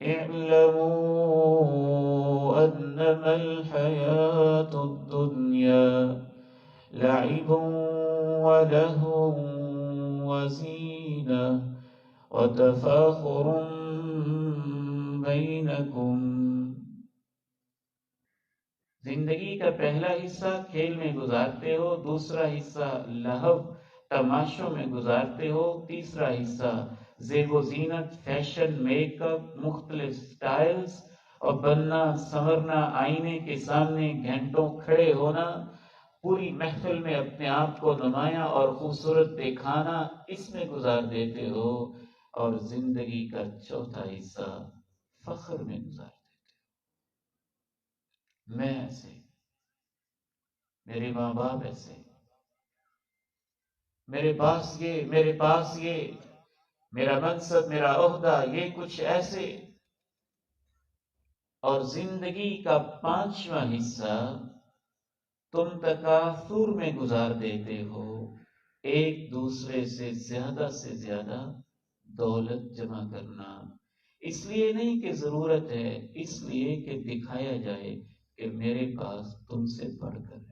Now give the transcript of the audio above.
اعلموا انما الحیات الدنیا لعب ولهو وزینہ وتفاخر بینکم. زندگی کا پہلا حصہ کھیل میں گزارتے ہو، دوسرا حصہ لہو تماشوں میں گزارتے ہو، تیسرا حصہ زیب و زینت، فیشن، میک اپ، مختلف سٹائلز اور بننا سنورنا، آئینے کے سامنے گھنٹوں کھڑے ہونا، پوری محفل میں اپنے آپ کو نمایاں اور خوبصورت دکھانا، اس میں گزار دیتے ہو. اور زندگی کا چوتھا حصہ فخر میں گزار دیتے ہو. میں ایسے، میرے ماں باپ ایسے، میرے پاس یہ، میرے پاس یہ، میرا منصب، میرا عہدہ، یہ کچھ ایسے. اور زندگی کا پانچواں حصہ تم تکاثر میں گزار دیتے ہو، ایک دوسرے سے زیادہ دولت جمع کرنا، اس لیے نہیں کہ ضرورت ہے، اس لیے کہ دکھایا جائے کہ میرے پاس تم سے بڑھ کر ہے.